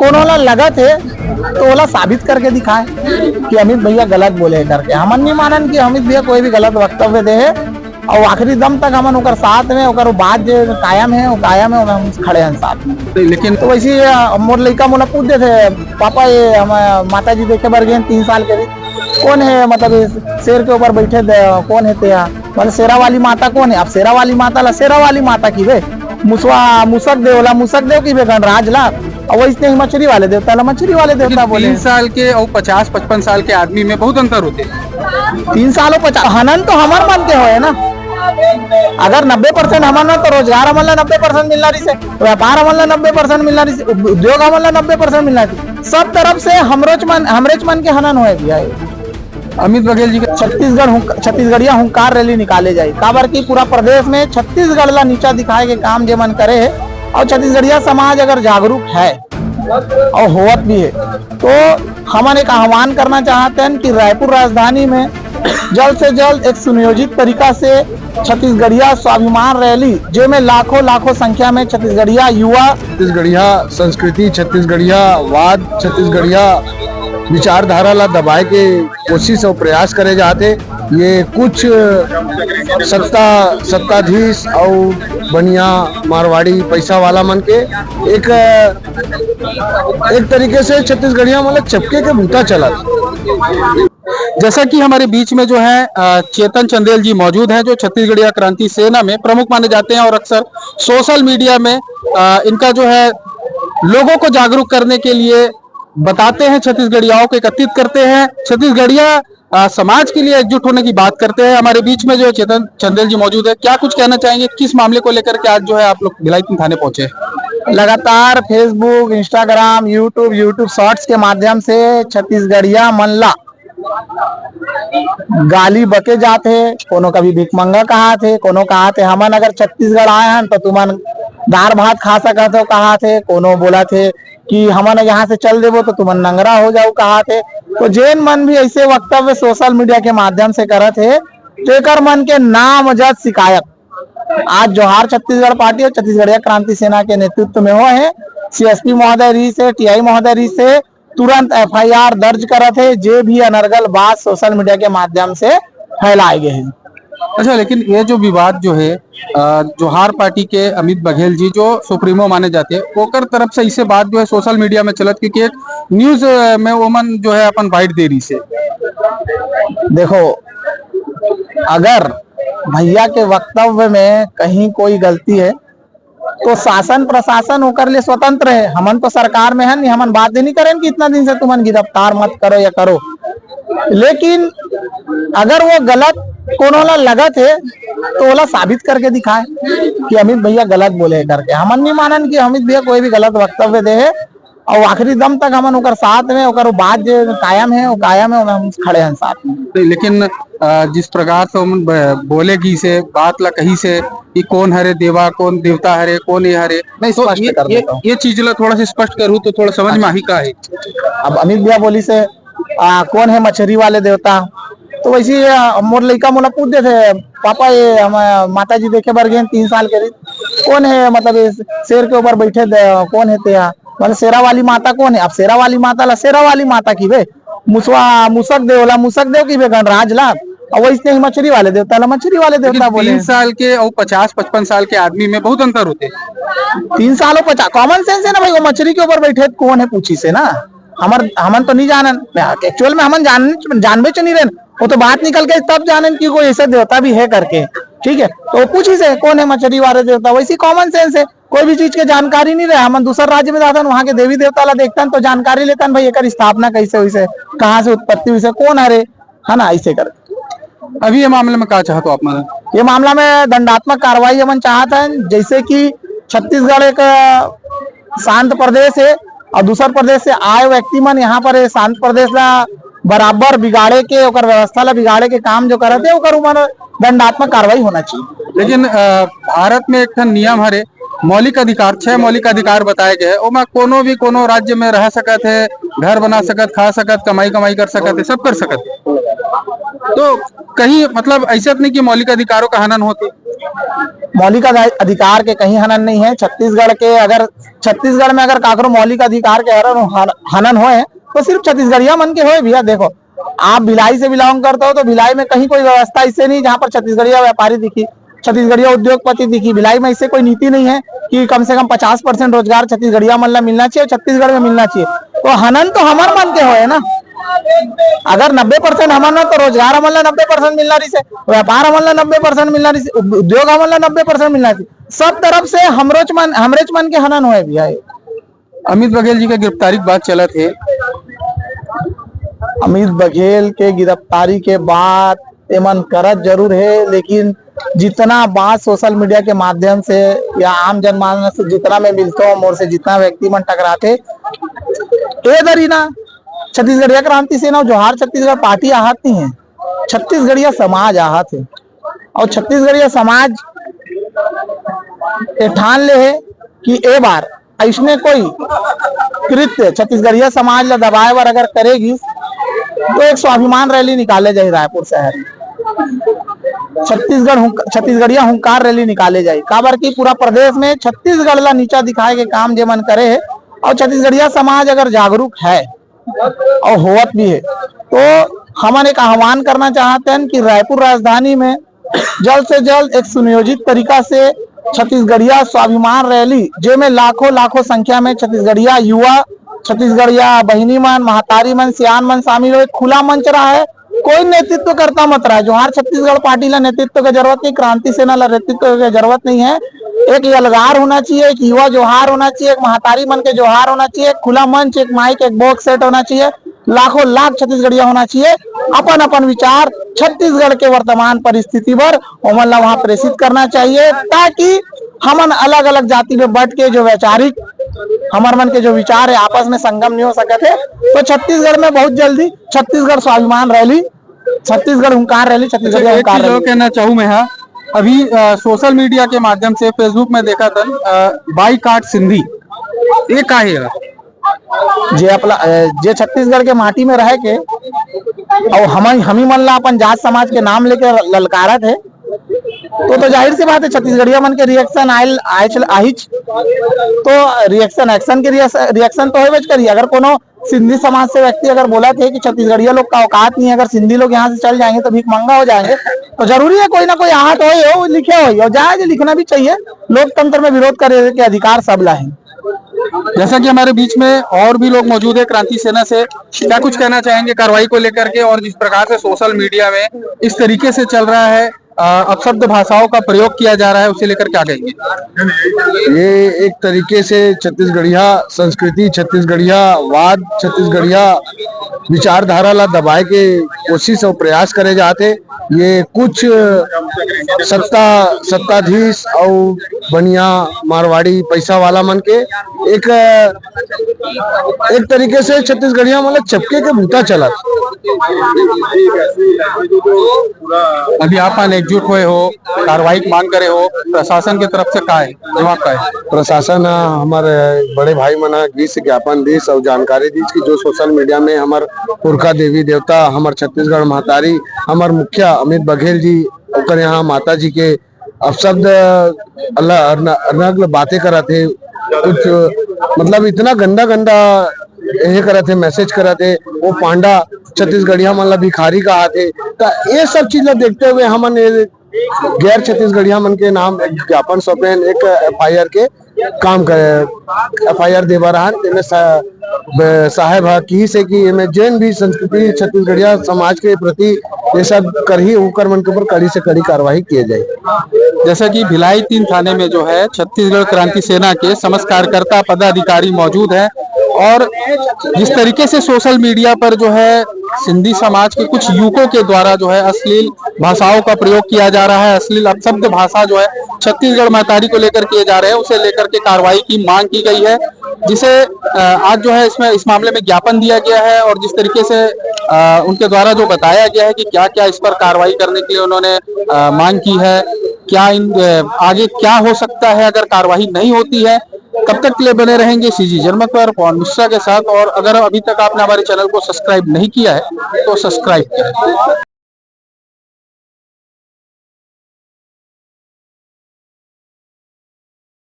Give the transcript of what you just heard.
कोनो ला लगा थे तो ओला साबित करके दिखाए कि अमित भैया गलत बोले है करके। हमन नहीं मानन कि अमित भैया कोई भी गलत वक्तव्य दे है और आखिरी दम तक हमन ओकर साथ में ओकर बात जो कायम है वो कायम है, हम खड़े हैं साथ में। लेकिन तो वैसे मोर लड़का मोला पूछते थे, पापा ये हम माता जी देखे बर गए 3 साल के, कौन है मतलब शेर के ऊपर बैठे कौन है तेरा, मतलब शेरा वाली माता कौन है? अब शेरा वाली माता ला शेरा वाली माता की बे, मुसक देव की बे गणराज ला, और वैसे ही मछली वाले देवता ला मछली वाले देवता बोले। 3 साल के और 50-55 साल के आदमी में बहुत अंतर होते हैं। 3 साल और 50 हनन तो हमार मन के होए ना। अगर 90% हमन ना तो रोजगार हमन ला 90% मिलना रही से, व्यापार हमन ला 90% मिलना रही से, उद्योग हमन ला 90% मिलना रही, सब तरफ से हमरेच मन के हनन होए दिया है। अमित बघेल जी के छत्तीसगढ़िया हुंकार रैली निकाले जाए काबर की पूरा प्रदेश में छत्तीसगढ़ ला नीचा दिखाए के काम जे मन करे है, और छत्तीसगढ़िया समाज अगर जागरूक है और होवत भी है तो हमन एक आह्वान करना चाहते हैं कि रायपुर राजधानी में जल्द से जल्द एक सुनियोजित तरीका से छत्तीसगढ़िया स्वाभिमान रैली, जिसमें लाखों संख्या में छत्तीसगढ़िया युवा, छत्तीसगढ़िया संस्कृति, छत्तीसगढ़िया वाद, छत्तीसगढ़िया विचारधारा ला दबाए के कोशिश और प्रयास करे जाते। ये कुछ सत्ताधीश और बनिया मारवाड़ी पैसा वाला मन के एक तरीके से छत्तीसगढ़िया मतलब चपके के बूता चला। जैसा कि हमारे बीच में जो है चेतन चंदेल जी मौजूद हैं, जो छत्तीसगढ़िया क्रांति सेना में प्रमुख माने जाते हैं और अक्सर सोशल मीडिया में इनका जो है लोगों को जागरूक करने के लिए बताते हैं, छत्तीसगढ़ियाओं को एकत्रित करते हैं, छत्तीसगढ़िया समाज के लिए एकजुट होने की बात करते हैं। हमारे बीच में जो चेतन चंदेल जी मौजूद है, क्या कुछ कहना चाहेंगे, किस मामले को लेकर के आज जो है आप लोग भिलाई थाने पहुंचे? लगातार फेसबुक, इंस्टाग्राम, यूट्यूब शॉर्ट्स के माध्यम से छत्तीसगढ़िया मनला गाली बके जाते, कोनो कभी भिकमंगा कहा थे, कोनो कहा थे हमन अगर छत्तीसगढ़ आए हैं तो तुमन दाल भात खा सकते हो कहा थे, कोनो बोला थे कि हमन यहाँ से चल देवो तो तुमन नंगरा हो जाओ कहा थे। तो जैन मन भी ऐसे वक्तव्य सोशल मीडिया के माध्यम से करे थे, तेकर मन के नामजद शिकायत आज जोहार छत्तीसगढ़ पार्टी और छत्तीसगढ़िया क्रांति सेना के नेतृत्व में हो है। सीएसपी महोदय री से, टीआई महोदय री से तुरंत एफआईआर दर्ज करे थे, जे भी अनर्गल बात सोशल मीडिया के माध्यम से फैलाए गए हैं। अच्छा, लेकिन ये जो विवाद जो है जोहार पार्टी के अमित बघेल जी जो सुप्रीमो माने जाते हैं, ओकर तरफ से इसे बात जो है सोशल मीडिया में चलत, क्योंकि एक न्यूज में वोमन जो है अपन बाइट दे रही से। देखो, अगर भैया के वक्तव्य में कहीं कोई गलती है तो शासन प्रशासन होकर लिए स्वतंत्र है। हमन तो सरकार में है नहीं, हमन बात नहीं करें कि इतना दिन से तुमन गिरफ्तार मत करो या करो, लेकिन अगर वो गलत कोनो ला लगा थे तो ओला साबित करके दिखाए कि अमित भैया गलत बोले है करके। हमन नहीं मानन कि अमित भैया कोई भी गलत वक्तव्य दे है, और आखिरी दम तक हमन ओकर साथ में ओकर बात जो कायम है वो कायम है, हम खड़े हैं साथ में। लेकिन जिस प्रकार से हम बोलेगी से बात ला कही से कि कौन हरे देवा, कौन देवता हरे, कौन ये हरे, नहीं तो ये चीज ला थोड़ा सा स्पष्ट करूँ तो थोड़ा समझ में ही का है। अब अमित भैया बोली से कौन है मछली वाले देवता, तो वैसे मोर लड़का मोला पूछते थे, पापा ये हम माता जी देखे बर गए 3 साल के, कौन है मतलब शेर के ऊपर बैठे कौन है तेरा, मतलब शेरा वाली माता कौन है? अब शेरा वाली माता ला शेरा वाली माता की बे, मुसक देव की बे गणराज ला, और वैसे ही मछली वाले देवता ला मछली वाले देवता बोले। 3 साल के और 50-55 साल के आदमी में बहुत अंतर होते हैं। 3 साल और 50 कॉमन सेंस है ना भाई, वो मछली के ऊपर बैठे कौन है पूछी से ना, हमन तो नहीं जानन, एक्चुअल में हमन जानबे च नहीं रहे, वो तो बात निकल के तब जानन कि कोई ऐसा देवता भी है करके, ठीक है। तो पूछी से कौन है मछली वाले देवता, वैसी कॉमन सेंस है, कोई भी चीज के जानकारी नहीं रहे। हमन दूसरा राज्य में जाता वहाँ के देवी देवता ला देखता तो जानकारी लेता भाई एक स्थापना कैसे हुई से, कहाँ से उत्पत्ति हुई से, कौन हरे, है ना, ऐसे कर। अभी ये मामले में क्या चाहते हो आप? ये मामला में दंडात्मक कार्रवाई हमन चाहते हैं, जैसे कि छत्तीसगढ़ एक शांत प्रदेश है और दूसर प्रदेश से आए व्यक्ति मन यहाँ पर शांत प्रदेश ला बराबर बिगाड़े के, ओकर व्यवस्था ला बिगाड़े के काम जो करते हैं, ओकर ऊपर दंडात्मक कार्रवाई होना चाहिए। लेकिन भारत में एक नियम हरे, मौलिक अधिकार 6 मौलिक अधिकार बताए गए, ओमा कोनो भी कोनो राज्य में रह सकत है, घर बना सकत, खा सकत, कमाई कर सकत है, सब कर सकत है। तो कहीं मतलब ऐसा नहीं कि मौलिक अधिकारों का हनन होती। मौलिक अधिकार के कहीं हनन नहीं है। छत्तीसगढ़ में अगर काकरो मौलिक अधिकार के हनन होए तो सिर्फ छत्तीसगढ़िया मन के होए भैया। देखो, आप भिलाई से बिलोंग करते हो तो भिलाई में कहीं कोई व्यवस्था इससे नहीं जहां पर छत्तीसगढ़िया व्यापारी दिखी, छत्तीसगढ़िया उद्योगपति दिखी। भिलाई में इससे कोई नीति नहीं है कि कम से कम 50% रोजगार छत्तीसगढ़िया मन ला मिलना चाहिए, छत्तीसगढ़ में मिलना चाहिए। तो हनन तो हमार मन के होए ना। अगर 90% हमन तो रोजगार हमन ला 90% मिलना रही से, व्यापार हमन ला 90% मिलना रही से, उद्योग हमन ला 90% मिलना चाहिए। सब तरफ से हमरेच मन के हनन होए भैया। अमित बघेल जी के गिरफ्तारी की बात चला थे। अमित बघेल के गिरफ्तारी के बाद एमन करत जरूर है, लेकिन जितना बात सोशल मीडिया के माध्यम से या आम जनमानस से जितना मैं मिलता हूँ, मोर से जितना व्यक्ति मन टकराते ए दरी ना छत्तीसगढ़िया क्रांति सेना और जोहार छत्तीसगढ़ पार्टी आहत नहीं है, छत्तीसगढ़िया समाज आहत है। और छत्तीसगढ़िया समाज ठान ले है कि ए बार ऐसने कोई कृत्य छत्तीसगढ़िया समाज ला दबाए बर अगर करेगी तो एक स्वाभिमान रैली निकाले जाए रायपुर शहर में। छत्तीसगढ़िया हुंकार रैली निकाले जाए, काबर की पूरा प्रदेश में छत्तीसगढ़ ला नीचा दिखाए के काम जे मन करे है। और छत्तीसगढ़िया समाज अगर जागरूक है और होवत भी है तो हम एक आह्वान करना चाहते हैं कि रायपुर राजधानी में जल्द से जल्द एक सुनियोजित तरीका से छत्तीसगढ़िया स्वाभिमान रैली जेमें लाखों संख्या में छत्तीसगढ़िया युवा, छत्तीसगढ़िया बहिनी मन, महतारी मन, सियान मन शामिल हो। एक खुला मंच रहा है, कोई नेतृत्व करता मत रहा है। जोहार छत्तीसगढ़ पार्टी ला नेतृत्व की जरूरत नहीं, क्रांति सेना ला नेतृत्व की जरूरत नहीं है। एक यलगार होना चाहिए, एक युवा जोहार होना चाहिए, एक महतारी मन के जोहार होना चाहिए, एक खुला मंच, एक माइक, एक बॉक्स सेट होना चाहिए। लाखों लाख छत्तीसगढ़िया होना चाहिए, अपन अपन विचार छत्तीसगढ़ के वर्तमान परिस्थिति पर ओमन ला वहां प्रेषित करना चाहिए, ताकि हमन अलग अलग जाति में बट के जो वैचारिक हमार मन के जो विचार है आपस में संगम नहीं हो सकते है। तो छत्तीसगढ़ में बहुत जल्दी छत्तीसगढ़ स्वाभिमान रैली, छत्तीसगढ़ हुंकार रैली, छत्तीसगढ़ हुंकार रैली कहना चाहूँ मैं। हाँ, अभी सोशल मीडिया के माध्यम से फेसबुक में देखा था बाईकाट सिंधी, ये का है जे छत्तीसगढ़ के माटी में रह के और हमी मन ला अपन जात समाज के नाम लेके ललकारत है तो जाहिर सी बात है छत्तीसगढ़िया मन के रिएक्शन आहिच तो रिएक्शन एक्शन के रिएक्शन तो होबे करी। अगर कोनो सिंधी समाज से व्यक्ति अगर बोला थे कि छत्तीसगढ़िया लोग का औकात नहीं है, अगर सिंधी लोग यहाँ से चल जाएंगे तो भीख मंगा हो जाएंगे, तो जरूरी है कोई ना कोई आहत हो लिखे हो और जाए लिखना भी चाहिए। लोकतंत्र में विरोध करे के अधिकार सब ला है। जैसा कि हमारे बीच में और भी लोग मौजूद है क्रांति सेना से, क्या कुछ कहना चाहेंगे कार्रवाई को लेकर के, और जिस प्रकार से सोशल मीडिया में इस तरीके से चल रहा है, अपशब्द भाषाओं का प्रयोग किया जा रहा है, उसे लेकर क्या कहेंगे? ये एक तरीके से छत्तीसगढ़िया संस्कृति, छत्तीसगढ़िया वाद, छत्तीसगढ़िया विचारधारा ला दबाए के कोशिश और प्रयास करे जाते। ये कुछ सत्ताधीश और बनिया मारवाड़ी पैसा वाला मन के एक तरीके से छत्तीसगढ़िया मतलब चपके के बूता चला। अभी आप एकजुट हुए हो, कार्रवाई की मांग करे हो, प्रशासन की तरफ से का है जवाब का है? प्रशासन हमारे बड़े भाई मना गीत ज्ञापन दीस और जानकारी दीस की जो सोशल मीडिया में हमार पुरखा देवी देवता, हमार छत्तीसगढ़ महतारी, हमार मुखिया अमित बघेल जी और यहाँ माता जी के अपशब्द अलग बातें करा थे, कुछ मतलब इतना गंदा ये करा थे, मैसेज करा थे। वो पांडा छत्तीसगढ़िया मतलब भिखारी कहा थे। तो ये सब चीज देखते हुए हमन गैर छत्तीसगढ़िया मन के नाम एक ज्ञापन सौंपे, एक FIR के काम करे, FIR देवा रहा साहेब की से कि जैन भी संस्कृति छत्तीसगढ़िया समाज के प्रति ये सब करही उकर मन के ऊपर कड़ी से कड़ी कार्रवाई किए जाए। जैसा कि भिलाई 3 थाने में जो है छत्तीसगढ़ क्रांति सेना के समस्त कार्यकर्ता पदाधिकारी मौजूद है, और जिस तरीके से सोशल मीडिया पर जो है सिंधी समाज के कुछ युवकों के द्वारा जो है अश्लील भाषाओं का प्रयोग किया जा रहा है, अश्लील अपशब्द भाषा जो है छत्तीसगढ़ महतारी को लेकर किए जा रहे हैं, उसे लेकर के कार्रवाई की मांग की गई है, जिसे आज जो है इस मामले में ज्ञापन दिया गया है। और जिस तरीके से उनके द्वारा जो बताया गया है कि क्या क्या इस पर कार्रवाई करने के लिए उन्होंने मांग की है, क्या आगे क्या हो सकता है अगर कार्रवाई नहीं होती है। कब तक के लिए बने रहेंगे CG जनमत पर पवन मिश्रा के साथ, और अगर अभी तक आपने हमारे चैनल को सब्सक्राइब नहीं किया है तो सब्सक्राइब करें।